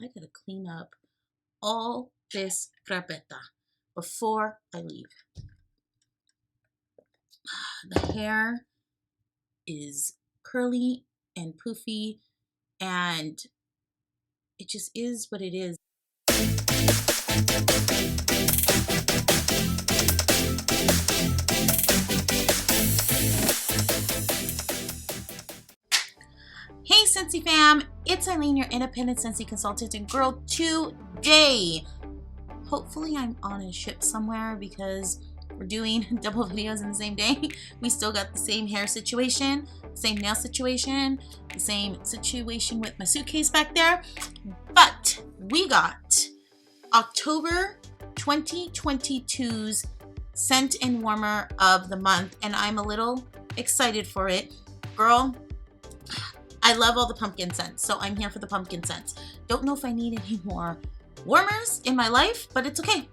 I gotta clean up all this carpeta before I leave. The hair is curly and poofy, and it just is what it is. Hey Scentsy Fam, it's Eileen, your independent Scentsy consultant, and girl, today, hopefully I'm on a ship somewhere because we're doing double videos in the same day. We still got the same hair situation, same nail situation, the same situation with my suitcase back there, but we got October 2022's scent and warmer of the month, and I'm a little excited for it. Girl, I love all the pumpkin scents, so I'm here for the pumpkin scents. Don't know if I need any more warmers in my life, but it's okay.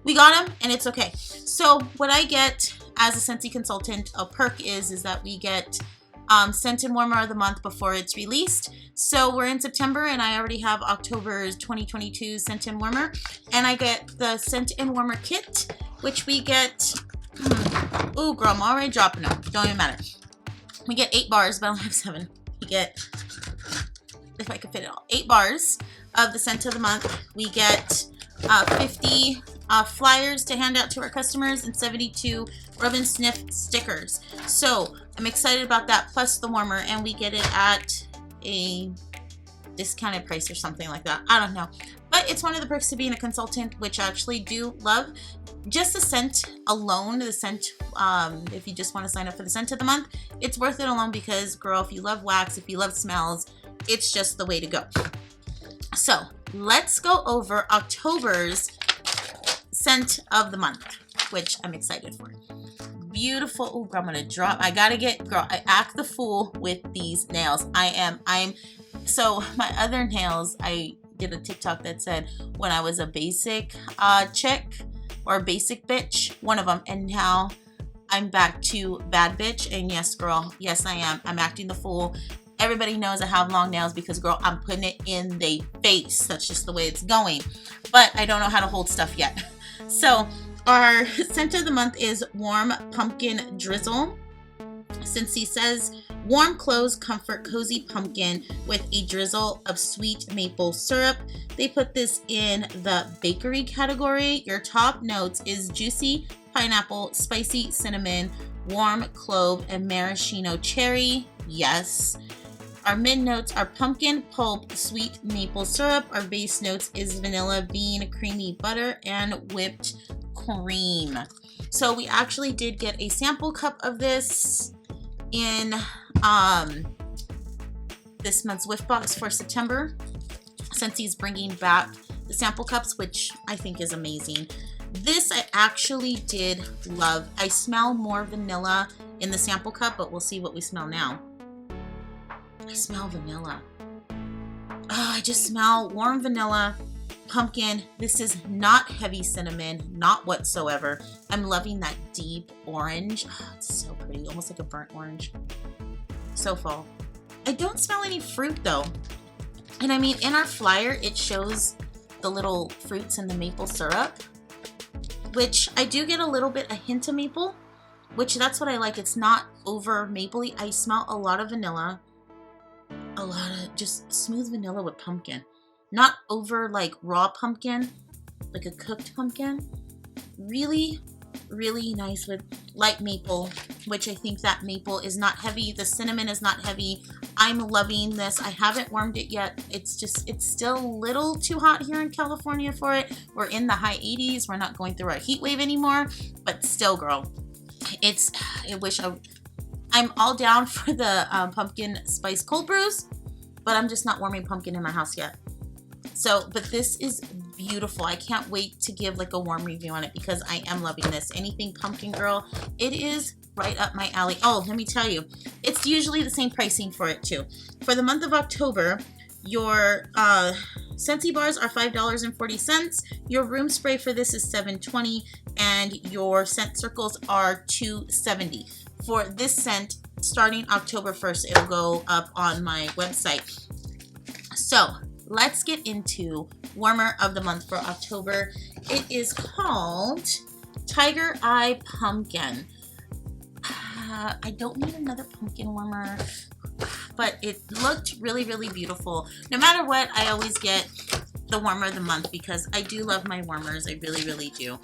We got them, and it's okay. So what I get as a Scentsy consultant, a perk is that we get scent and warmer of the month before it's released. So we're in September, and I already have October's 2022 scent and warmer, and I get the scent and warmer kit, which we get. Ooh, girl, I'm already dropping them. Don't even matter. We get 8 bars, but I only have 7. We get, if I can fit it all, 8 bars of the scent of the month. We get 50 flyers to hand out to our customers and 72 rub and sniff stickers. So I'm excited about that, plus the warmer, and we get it at a discounted price or something like that. I don't know, but it's one of the perks to being a consultant, which I actually do love. Just the scent alone, the scent, if you just want to sign up for the scent of the month, it's worth it alone because, girl, if you love wax, if you love smells, it's just the way to go. So let's go over October's scent of the month, which I'm excited for. Beautiful. Oh, girl, I'm gonna drop. I gotta get, girl, I act the fool with these nails. So my other nails, I did a TikTok that said when I was a basic chick or basic bitch, one of them, and now I'm back to bad bitch. And yes, girl, yes I am. I'm acting the fool. Everybody knows I have long nails because, girl, I'm putting it in their face. That's just the way it's going. But I don't know how to hold stuff yet. So our scent of the month is Warm Pumpkin Drizzle. Scentsy says warm clothes, comfort, cozy pumpkin with a drizzle of sweet maple syrup. They put this in the bakery category. Your top notes is juicy pineapple, spicy cinnamon, warm clove, and maraschino cherry. Yes. Our mid notes are pumpkin pulp, sweet maple syrup. Our base notes is vanilla bean, creamy butter, and whipped cream. So we actually did get a sample cup of this in this month's Whiff Box for September, since he's bringing back the sample cups, which I think is amazing. This I actually did love. I smell more vanilla in the sample cup, but we'll see what we smell now. I smell vanilla. Oh, I just smell warm vanilla, pumpkin. This is not heavy cinnamon, not whatsoever. I'm loving that deep orange. Oh, it's so pretty, almost like a burnt orange. So fall. I don't smell any fruit though. And I mean, in our flyer, it shows the little fruits in the maple syrup, which I do get a hint of maple, which that's what I like. It's not over mapley. I smell a lot of vanilla, a lot of just smooth vanilla with pumpkin. Not over like raw pumpkin, like a cooked pumpkin. Really, really nice with light maple, which I think that maple is not heavy. The cinnamon is not heavy. I'm loving this. I haven't warmed it yet. It's still a little too hot here in California for it. We're in the high 80s. We're not going through our heat wave anymore, but still, girl, I'm all down for the pumpkin spice cold brews, but I'm just not warming pumpkin in my house yet. So, but this is beautiful. I can't wait to give like a warm review on it because I am loving this. Anything pumpkin, girl, it is right up my alley. Oh, let me tell you, it's usually the same pricing for it too. For the month of October, your Scentsy bars are $5.40. Your room spray for this is $7.20, and your scent circles are $2.70. For this scent, starting October 1st, it'll go up on my website. So let's get into warmer of the month for October. It is called Tiger Eye Pumpkin. I don't need another pumpkin warmer, but it looked really, really beautiful. No matter what, I always get the warmer of the month because I do love my warmers. I really, really do.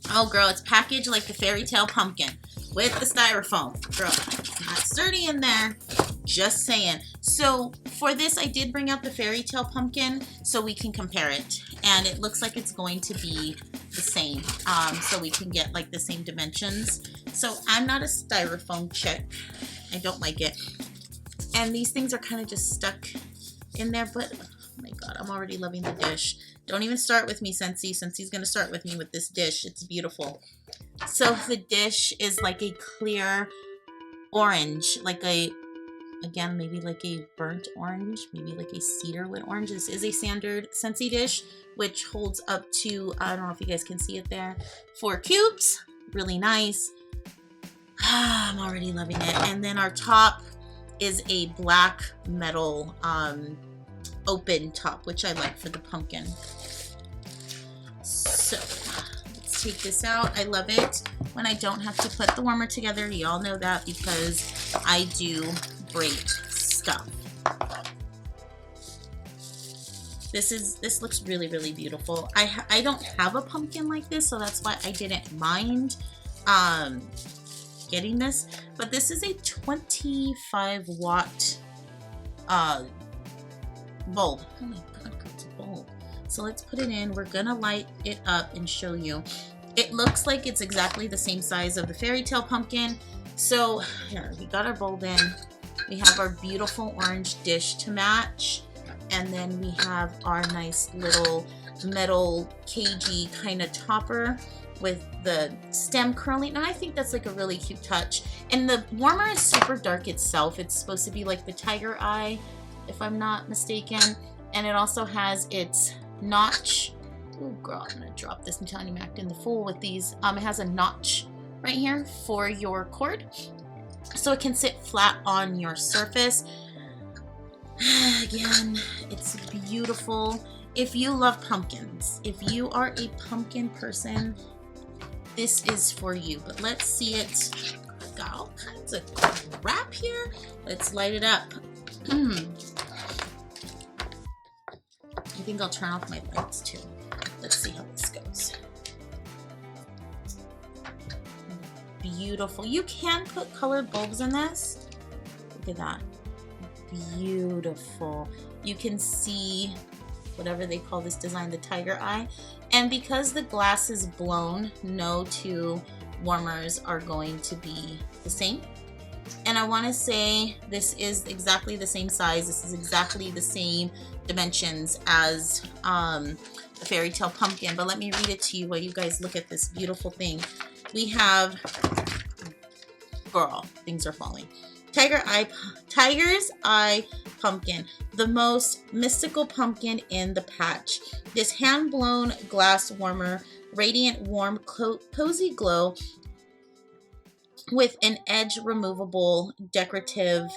Oh, girl, it's packaged like the fairy tale pumpkin with the styrofoam. Girl, it's not sturdy in there. Just saying. So for this, I did bring out the fairy tale pumpkin so we can compare it. And it looks like it's going to be the same. So we can get like the same dimensions. So I'm not a styrofoam chick. I don't like it. And these things are kind of just stuck in there. But oh my God, I'm already loving the dish. Don't even start with me, Scentsy. Scensy's going to start with me with this dish. It's beautiful. So the dish is like a clear orange, like a, again, maybe like a burnt orange, maybe like a cedarwood orange. This is a standard Scentsy dish, which holds up to, I don't know if you guys can see it there, 4 cubes. Really nice. I'm already loving it. And then our top is a black metal open top, which I like for the pumpkin. So let's take this out. I love it when I don't have to put the warmer together. Y'all know that because I do great stuff. This looks really, really beautiful. I don't have a pumpkin like this, so that's why I didn't mind getting this. But this is a 25-watt bulb. Oh my God, it's a bulb. So let's put it in. We're gonna light it up and show you. It looks like it's exactly the same size of the fairy tale pumpkin. So here, we got our bulb in. We have our beautiful orange dish to match. And then we have our nice little metal cagey kind of topper with the stem curling. And I think that's like a really cute touch. And the warmer is super dark itself. It's supposed to be like the tiger eye, if I'm not mistaken. And it also has its notch. Oh girl, I'm gonna drop this. I'm telling you, I'm acting the fool with these. It has a notch right here for your cord, so it can sit flat on your surface. Again, it's beautiful. If you love pumpkins, if you are a pumpkin person, this is for you. But let's see it. Got all kinds of crap here. Let's light it up. I think I'll turn off my lights too. Let's see how this goes. Beautiful. You can put colored bulbs in this. Look at that. Beautiful. You can see whatever they call this design, the tiger eye. And because the glass is blown, no two warmers are going to be the same. And I want to say this is exactly the same size. This is exactly the same dimensions as the fairy tale pumpkin. But let me read it to you while you guys look at this beautiful thing. We have, girl, things are falling. Tiger's Eye Pumpkin, the most mystical pumpkin in the patch. This hand-blown glass warmer, radiant, warm, cozy glow with an edge removable decorative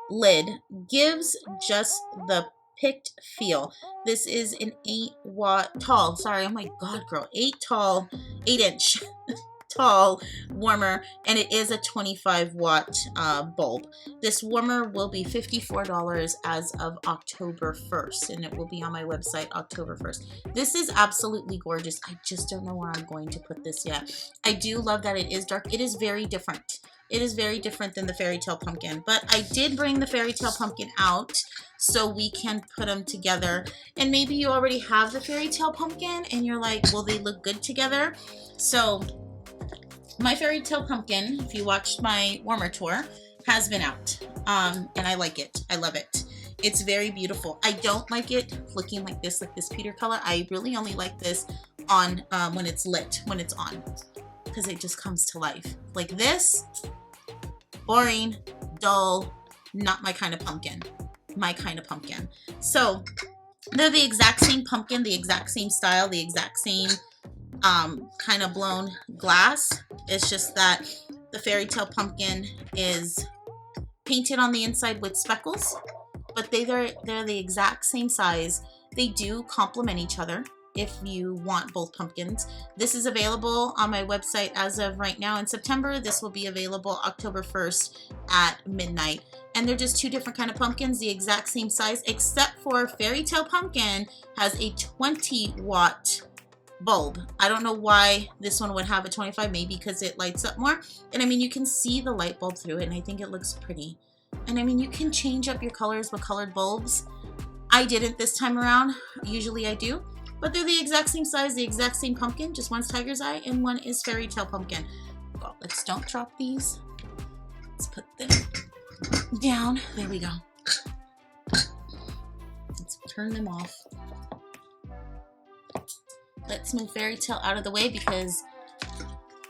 lid gives just the picked feel. This is an 8-watt tall, sorry, oh my God, girl, 8-inch tall warmer, and it is a 25-watt bulb. This warmer will be $54 as of October 1st, and it will be on my website October 1st. This is absolutely gorgeous. I just don't know where I'm going to put this yet. I do love that it is dark. It is very different. It is very different than the fairy tale pumpkin, but I did bring the fairy tale pumpkin out so we can put them together. And maybe you already have the fairy tale pumpkin and you're like, well, they look good together. So my fairy tale pumpkin, if you watched my warmer tour, has been out, and I like it. I love it. It's very beautiful. I don't like it looking like this pewter color. I really only like this on when it's lit, when it's on, because it just comes to life. Like this, boring, dull, not my kind of pumpkin. My kind of pumpkin. So they're the exact same pumpkin, the exact same style, the exact same kind of blown glass. It's just that the fairy tale pumpkin is painted on the inside with speckles, but they're the exact same size. They do complement each other if you want both pumpkins. This is available on my website as of right now in September. This will be available October 1st at midnight. And they're just two different kind of pumpkins, the exact same size, except for Fairy Tale Pumpkin has a 20-watt bulb. I don't know why this one would have a 25, maybe because it lights up more. And I mean, you can see the light bulb through it, and I think it looks pretty. And I mean, you can change up your colors with colored bulbs. I didn't this time around. Usually I do. But they're the exact same size, the exact same pumpkin. Just one's Tiger's Eye and one is Fairy Tale Pumpkin. Well, let's don't drop these. Let's put them down. There we go. Let's turn them off. Let's move Fairy Tale out of the way because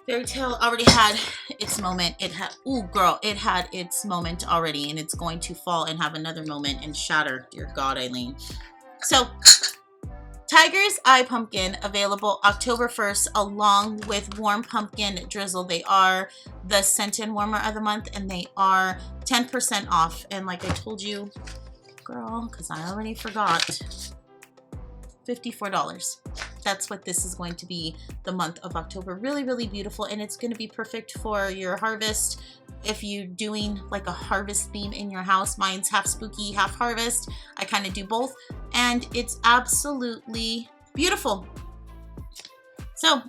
Fairy Tale already had its moment. It had, ooh girl, it had its moment already, and it's going to fall and have another moment and shatter. Dear God, Eileen. So, Tiger's Eye Pumpkin available October 1st along with Warm Pumpkin Drizzle. They are the scented warmer of the month, and they are 10% off. And like I told you, girl, because I already forgot, $54. That's what this is going to be the month of October. Really, really beautiful, and it's going to be perfect for your harvest. If you're doing like a harvest theme in your house, mine's half spooky, half harvest. I kind of do both, and it's absolutely beautiful. So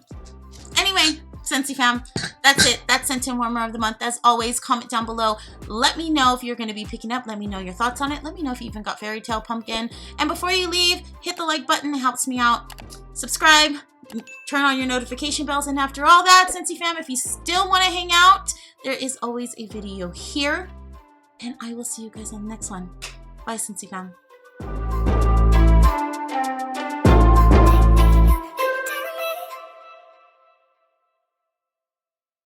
anyway, Scentsy Fam, that's it. That's Scented Warmer of the Month. As always, comment down below. Let me know if you're going to be picking up. Let me know your thoughts on it. Let me know if you even got Fairy Tale Pumpkin. And before you leave, hit the like button. It helps me out. Subscribe. Turn on your notification bells. And after all that, Scentsy Fam, if you still want to hang out, there is always a video here. And I will see you guys on the next one. Bye, Scentsy Fam.